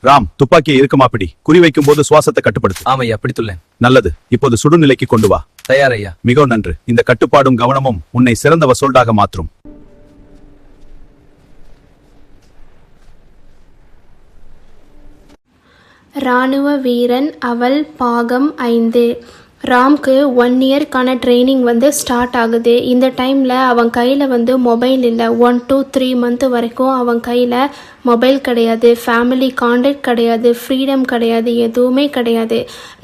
ராம், துப்பாக்கியை இருக்குமா பிடி. குறிவைக்கும் போது சுவாசத்தை கட்டுப்படுத்து. ஆமையா, பிடித்துள்ளேன். நல்லது. இப்போது சுடுநிலைக்கு கொண்டு வா. தயார் ஐயா. மிகவும் நன்று. இந்த கட்டுப்பாடும் கவனமும் உன்னை சிறந்த வசோல்டாக மாற்றும். இராணுவ வீரன் அவள் பாகம் 5. ராம்க்கு 1 இயர்க்கான ட்ரைனிங் வந்து ஸ்டார்ட் ஆகுது. இந்த டைமில் அவன் கையில் வந்து மொபைல் இல்லை. 1 to 3 மந்த் வரைக்கும் அவன் கையில் மொபைல் கிடையாது, ஃபேமிலி கான்டாக்ட் கிடையாது, ஃப்ரீடம் கிடையாது, எதுவுமே கிடையாது.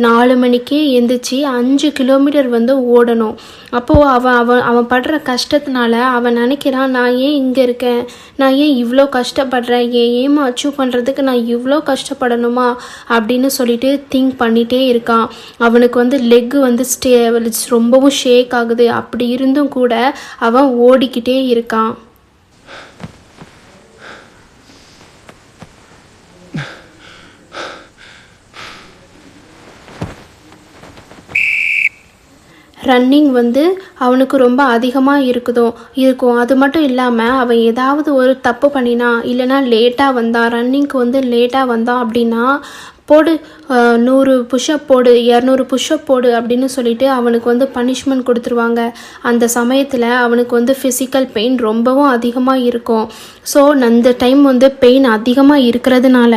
4 மணிக்கு எந்திரிச்சு 5 கிலோமீட்டர் வந்து ஓடணும். அப்போது அவன் படுற கஷ்டத்தினால அவன் நினைக்கிறான், நான் ஏன் இங்கே இருக்கேன், நான் ஏன் இவ்வளோ கஷ்டப்படுறேன், ஏமா அச்சீவ் பண்ணுறதுக்கு நான் இவ்வளோ கஷ்டப்படணுமா அப்படின்னு சொல்லிட்டு திங்க் பண்ணிகிட்டே இருக்கான். அவனுக்கு வந்து லெக் வந்து ரொம்பவும் ஷேக் ஆகுது. அப்படி இருந்தும் கூட அவன் ஓடிக்கிட்டே இருக்கான். ரன்னிங் வந்து அவனுக்கு ரொம்ப அதிகமாக இருக்கும். அது மட்டும் இல்லாமல் அவன் ஏதாவது ஒரு தப்பு பண்ணினா, இல்லைனா லேட்டாக வந்தான், ரன்னிங்க்கு வந்து லேட்டாக வந்தான் அப்படின்னா, போடு 100 புஷ்அப் போடு, 200 புஷ்அப் போடு அப்படின்னு சொல்லிட்டு அவனுக்கு வந்து பனிஷ்மெண்ட் கொடுத்துருவாங்க. அந்த சமயத்தில் அவனுக்கு வந்து ஃபிசிக்கல் பெயின் ரொம்பவும் அதிகமாக இருக்கும். ஸோ அந்த டைம் வந்து பெயின் அதிகமாக இருக்கிறதுனால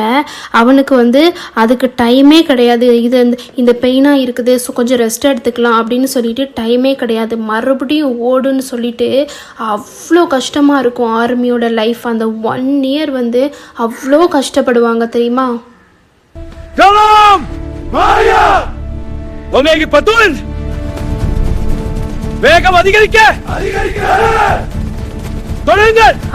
அவனுக்கு வந்து அதுக்கு டைமே கிடையாது. இந்த பெயினாக இருக்குது, ஸோ கொஞ்சம் ரெஸ்ட் எடுத்துக்கலாம் அப்படின்னு சொல்லிட்டு டைமே கிடையாது. மறுபடியும் ஓடுன்னு சொல்லிட்டு அவ்வளோ கஷ்டமாக இருக்கும். ஆர்மியோட லைஃப் அந்த 1 இயர் வந்து அவ்வளோ கஷ்டப்படுவாங்க தெரியுமா. Dalam! Maya! Omegi Patul! வேகம் அதிகரிக்க!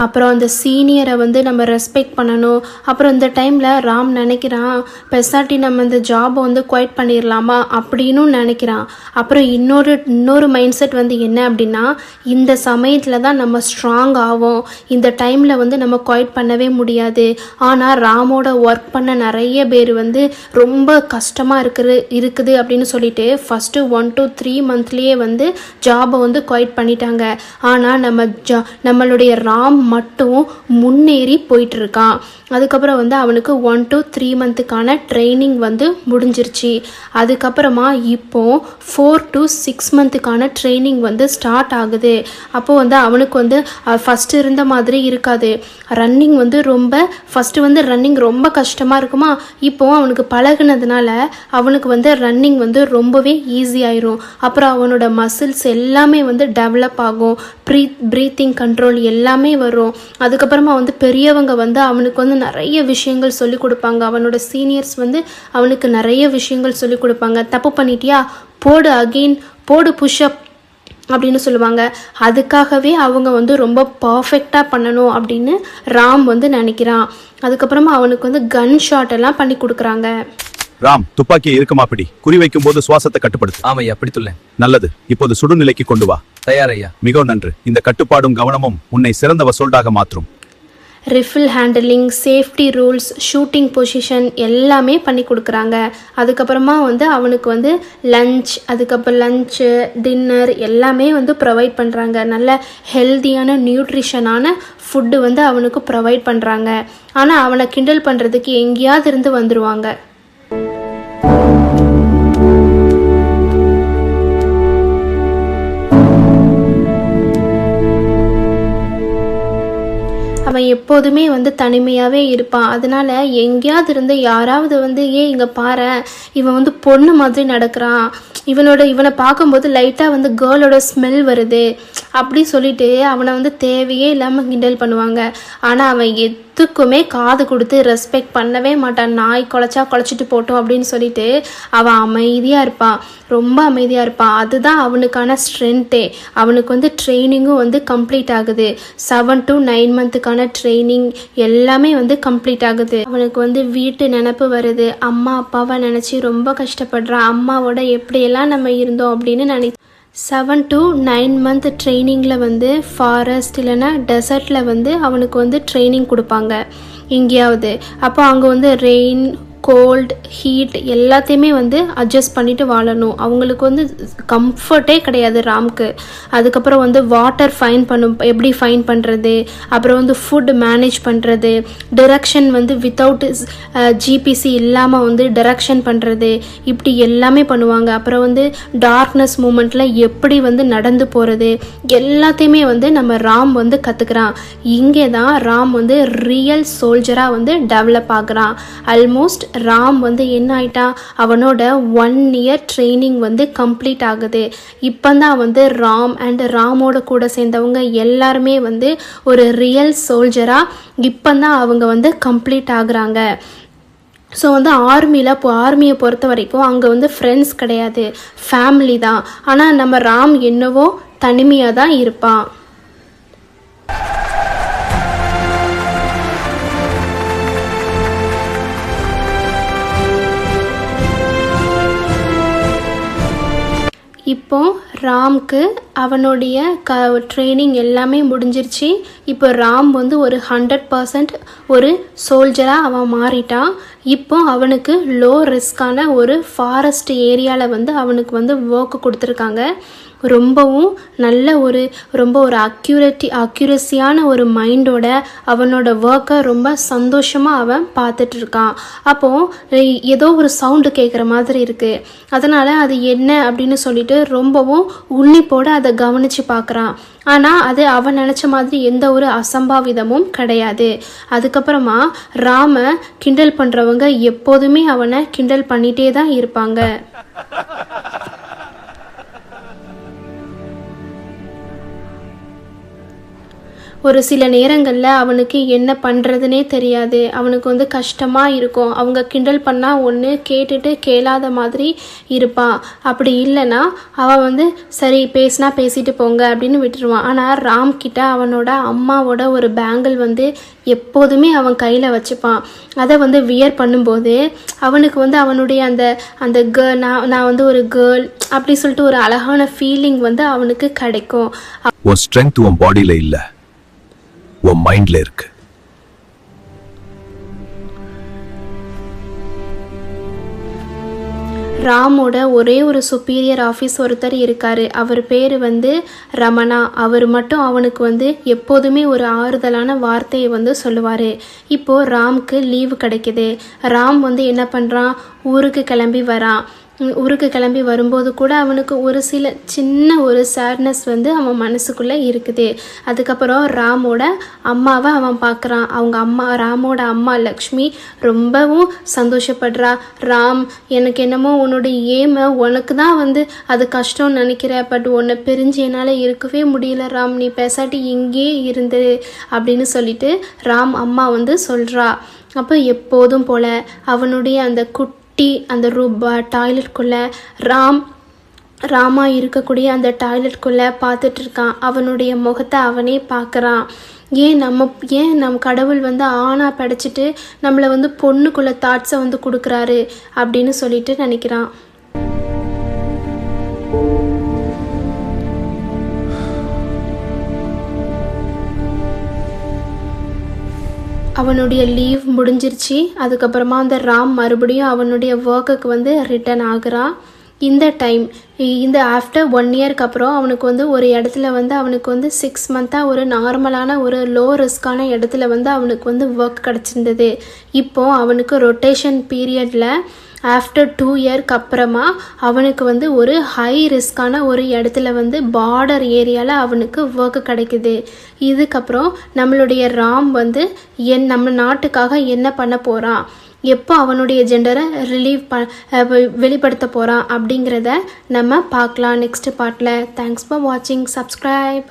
அப்புறம் அந்த சீனியரை வந்து நம்ம ரெஸ்பெக்ட் பண்ணணும். அப்புறம் இந்த டைமில் ராம் நினைக்கிறான், பெசாட்டி நம்ம இந்த ஜாபை வந்து குவைட் பண்ணிடலாமா அப்படின்னு நினைக்கிறான். அப்புறம் இன்னொரு மைண்ட் செட் வந்து என்ன அப்படின்னா, இந்த சமயத்தில் தான் நம்ம ஸ்ட்ராங் ஆகும், இந்த டைமில் வந்து நம்ம குவைட் பண்ணவே முடியாது. ஆனால் ராமோட ஒர்க் பண்ண நிறைய பேர் வந்து ரொம்ப கஷ்டமாக இருக்குது அப்படின்னு சொல்லிட்டு ஃபஸ்ட்டு 1 to 3 மந்த்லேயே வந்து ஜாபை வந்து குவைட் பண்ணிட்டாங்க. ஆனால் நம்மளுடைய ராம் மட்டும் முன்னேறி போயிட்டு இருக்கான். அதுக்கப்புறம் வந்து அவனுக்கு 1 to 3 மந்த்துக்கான ட்ரைனிங் வந்து முடிஞ்சிருச்சு. அதுக்கப்புறமா இப்போ 4 to 6 மந்த்துக்கான ட்ரைனிங் வந்து ஸ்டார்ட் ஆகுது. அப்போது வந்து அவனுக்கு வந்து ஃபஸ்ட்டு இருந்த மாதிரி இருக்காது. ரன்னிங் வந்து ஃபஸ்ட்டு வந்து ரன்னிங் ரொம்ப கஷ்டமாக இருக்குமா, இப்போ அவனுக்கு பழகுனதுனால அவனுக்கு வந்து ரன்னிங் வந்து ரொம்பவே ஈஸியாயிரும். அப்புறம் அவனோட மசில்ஸ் எல்லாமே வந்து டெவலப் ஆகும், ப்ரீத்திங் கண்ட்ரோல் எல்லாமே வரும். அதுக்கப்புறமா வந்து பெரியவங்க வந்து அவனுக்கு வந்து நிறைய விஷயங்கள் சொல்லிக் கொடுப்பாங்க. அவனோட சீனியர்ஸ் வந்து அவனுக்கு நிறைய விஷயங்கள் சொல்லிக் கொடுப்பாங்க. தப்பு பண்ணிட்டியா, போடு அகெயின், போடு புஷ்அப் அப்படின்னு சொல்லுவாங்க. அதுக்காகவே அவங்க வந்து ரொம்ப பர்ஃபெக்டாக பண்ணணும் அப்படின்னு ராம் வந்து நினைக்கிறான். அதுக்கப்புறமா அவனுக்கு வந்து கன் ஷாட் எல்லாம் பண்ணி கொடுக்குறாங்க. ராம், துப்பாக்கியை இருக்குமா பிடி. குறிவைக்கும் போது சுவாசத்தை கட்டுப்படுத்து. ஆமையா, பிடித்துள்ளேன். நல்லது. இப்போது சுடுநிலைக்கு கொண்டு வா. தயார் ஐயா. மிகவும் நன்று. இந்த கட்டுப்பாடும் கவனமும் உன்னை சிறந்த வசோல்டாக மாற்றும். Rifle handling, safety rules, shooting position எல்லாமே பண்ணி கொடுக்குறாங்க. அதுக்கப்புறமா வந்து அவனுக்கு வந்து அதுக்கப்புறம் லஞ்சு, டின்னர் எல்லாமே வந்து ப்ரொவைட் பண்ணுறாங்க. நல்ல ஹெல்தியான நியூட்ரிஷனான ஃபுட்டு வந்து அவனுக்கு ப்ரொவைட் பண்ணுறாங்க. ஆனால் அவனை கிண்டல் பண்ணுறதுக்கு எங்கேயாவது இருந்து வந்துடுவாங்க. அவன் எப்போதுமே வந்து தனிமையாகவே இருப்பான். அதனால எங்கேயாவது இருந்து யாராவது வந்து, இங்கே பாரு, இவன் வந்து பொண்ணு மாதிரி நடக்கிறான், இவனை பார்க்கும்போது லைட்டாக வந்து கேர்ளோட ஸ்மெல் வருது அப்படி சொல்லிட்டு அவனை வந்து தேவையே இல்லாமல் கிண்டல் பண்ணுவாங்க. ஆனால் அவன் எதுக்குமே காது கொடுத்து ரெஸ்பெக்ட் பண்ணவே மாட்டான். நாய் குலைச்சிட்டு போட்டோம் அப்படின்னு சொல்லிட்டு அவன் அமைதியாக இருப்பான், ரொம்ப அமைதியாக இருப்பான். அதுதான் அவனுக்கான ஸ்ட்ரென்த்தே. அவனுக்கு வந்து ட்ரைனிங்கும் வந்து கம்ப்ளீட் ஆகுது. 7 to 9 மந்த்துக்கான ட்ரைனிங் எல்லாமே வந்து கம்ப்ளீட் ஆகுது. அவனுக்கு வந்து வீட்டு நினப்பு வருது. அம்மா அப்பாவை நினச்சி ரொம்ப கஷ்டப்படுறான். அம்மாவோட எப்படியெல்லாம் நம்ம இருந்தோம் அப்படின்னு 7 to 9 மந்த் ட்ரைனிங்கில் வந்து ஃபாரஸ்ட் இல்லைன்னா டெசர்ட்டில் வந்து அவனுக்கு வந்து ட்ரைனிங் கொடுப்பாங்க எங்கேயாவது. அப்போ அங்கே வந்து ரெயின், கோல்டு ஹீட் எல்லாத்தையுமே வந்து அட்ஜஸ்ட் பண்ணிட்டு வாழணும். அவங்களுக்கு வந்து கம்ஃபர்ட்டே கிடையாது ராம்க்கு. அதுக்கப்புறம் வந்து வாட்டர் எப்படி ஃபைன் பண்ணுறது, அப்புறம் வந்து ஃபுட் மேனேஜ் பண்ணுறது, டிரெக்ஷன் வந்து வித்தவுட் ஜிபிசி இல்லாமல் வந்து டிரெக்ஷன் பண்ணுறது, இப்படி எல்லாமே பண்ணுவாங்க. அப்புறம் வந்து டார்க்னஸ் மூமெண்ட்டில் எப்படி வந்து நடந்து போகிறது எல்லாத்தையுமே வந்து நம்ம ராம் வந்து கற்றுக்கிறான். இங்கே தான் ராம் வந்து ரியல் சோல்ஜராக வந்து டெவலப் ஆகுறான். ஆல்மோஸ்ட் ராம் வந்து என்ன ஆயிட்டான், அவனோட 1 இயர் ட்ரைனிங் வந்து கம்ப்ளீட் ஆகுது. இப்போ தான் வந்து ராம் அண்ட் ராமோட கூட சேர்ந்தவங்க எல்லாருமே வந்து ஒரு ரியல் சோல்ஜராக இப்போ தான் அவங்க வந்து கம்ப்ளீட் ஆகுறாங்க. ஸோ வந்து ஆர்மியை பொறுத்த வரைக்கும் அங்கே வந்து ஃப்ரெண்ட்ஸ் கிடையாது, ஃபேமிலி தான். ஆனால் நம்ம ராம் என்னவோ தனிமையாக தான் இருப்பான். இப்போ ராம்க்கு அவனுடைய ட்ரைனிங் எல்லாமே முடிஞ்சிருச்சு. இப்போ ராம் வந்து ஒரு 100% ஒரு சோல்ஜராக அவன் மாறிட்டான். இப்போ அவனுக்கு லோ ரிஸ்கான ஒரு ஃபாரஸ்ட் ஏரியாவில் வந்து அவனுக்கு வந்து ஒர்க் கொடுத்துருக்காங்க. ரொம்பவும் நல்ல ரொம்ப ஒரு அக்யூரஸியான ஒரு மைண்டோட அவனோட ஒர்க்கை ரொம்ப சந்தோஷமாக அவன் பார்த்துட்டு இருக்கான். அப்போது ஏதோ ஒரு சவுண்டு கேட்குற மாதிரி இருக்குது. அதனால் அது என்ன அப்படின்னு சொல்லிட்டு ரொம்பவும் உன்னிப்போடு அதை கவனித்து பார்க்குறான். ஆனால் அது அவன் நினச்ச மாதிரி எந்த ஒரு அசம்பாவிதமும் கிடையாது. அதுக்கப்புறமா ராம கிண்டல் பண்ணுறவங்க எப்போதுமே அவனை கிண்டல் பண்ணிகிட்டே தான் இருப்பாங்க. ஒரு சில நேரங்களில் அவனுக்கு என்ன பண்ணுறதுனே தெரியாது. அவனுக்கு வந்து கஷ்டமாக இருக்கும். அவங்க கிண்டல் பண்ணால் ஒன்று கேட்டுட்டு கேளாத மாதிரி இருப்பான். அப்படி இல்லைன்னா அவன் வந்து சரி பேசினா பேசிட்டு போங்க அப்படின்னு விட்டுருவான். ஆனால் ராம் கிட்ட அவனோட அம்மாவோட ஒரு பேங்கிள் வந்து எப்போதுமே அவன் கையில் வச்சுப்பான். அதை வந்து வியர் பண்ணும்போது அவனுக்கு வந்து அவனுடைய அந்த கேர்ள் நான் வந்து ஒரு கேர்ள் அப்படி சொல்லிட்டு ஒரு அழகான ஃபீலிங் வந்து அவனுக்கு கிடைக்கும். ஸ்ட்ரெங்த் உன் பாடியில இல்லை, உன் மைண்ட்ல இருக்கு. ராமோட ஒரே ஒரு சுப்பீரியர் ஆஃபீஸ் ஒருத்தர் இருக்கார். அவர் பேர் வந்து ரமணா. அவர் மட்டும் அவனுக்கு வந்து எப்போதுமே ஒரு ஆறுதலான வார்த்தையை வந்து சொல்லுவார். இப்போது ராம்க்கு லீவு கிடைக்கிது. ராம் வந்து என்ன பண்ணுறான், ஊருக்கு கிளம்பி வரான். ஊருக்கு கிளம்பி வரும்போது கூட அவனுக்கு ஒரு சில சின்ன ஒரு சேட்னஸ் வந்து அவன் மனசுக்குள்ளே இருக்குது. அதுக்கப்புறம் ராமோட அம்மாவை அவன் பார்க்குறான். ராமோட அம்மா லக்ஷ்மி ரொம்பவும் சந்தோஷப்படுறா. ராம், எனக்கு என்னமோ உன்னோட ஏமை உனக்கு தான் வந்து அது கஷ்டம்னு நினைக்கிற, பட் உன்னை பிரிஞ்சு என்னால் இருக்கவே முடியல ராம், நீ பேசாட்டி இங்கே இருந்து அப்படின்னு சொல்லிட்டு ராம் அம்மா வந்து சொல்கிறா. அப்போ எப்போதும் போல் அவனுடைய அந்த அந்த டாய்லெட்குள்ளே ராமா இருக்கக்கூடிய அந்த டாய்லெட்குள்ளே பார்த்துட்டு இருக்கான். அவனுடைய முகத்தை அவனே பார்க்குறான். ஏன் நம்ம கடவுள் வந்து ஆணா படைச்சிட்டு நம்மளை வந்து பொண்ணுக்குள்ள தாட்ஸை வந்து கொடுக்குறாரு அப்படின்னு சொல்லிட்டு நினைக்கிறான். அவனுடைய லீவ் முடிஞ்சிருச்சு. அதுக்கப்புறமா அந்த ராம் மறுபடியும் அவனுடைய ஒர்க்குக்கு வந்து ரிட்டர்ன் ஆகுறான். இந்த ஆஃப்டர் 1 இயர்க்கு அப்புறம் அவனுக்கு வந்து ஒரு இடத்துல வந்து அவனுக்கு வந்து 6 மந்த்தாக ஒரு நார்மலான ஒரு லோ ரிஸ்கான இடத்துல வந்து அவனுக்கு வந்து ஒர்க் கிடச்சிருந்தது. இப்போது அவனுக்கு ரொட்டேஷன் பீரியடில் ஆஃப்டர் 2 இயர்க்கு அப்புறமா அவனுக்கு வந்து ஒரு ஹை ரிஸ்கான ஒரு இடத்துல வந்து பார்டர் ஏரியாவில் அவனுக்கு ஒர்க்கு கிடைக்குது. இதுக்கப்புறம் நம்மளுடைய ராம் வந்து நம்ம நாட்டுக்காக என்ன பண்ண போகிறான், எப்போ அவனுடைய ஜெண்டரை வெளிப்படுத்த போகிறான் அப்படிங்கிறத நம்ம பார்க்கலாம் நெக்ஸ்ட் பார்ட்டில். தேங்க்ஸ் ஃபார் வாட்சிங். சப்ஸ்கிரைப்.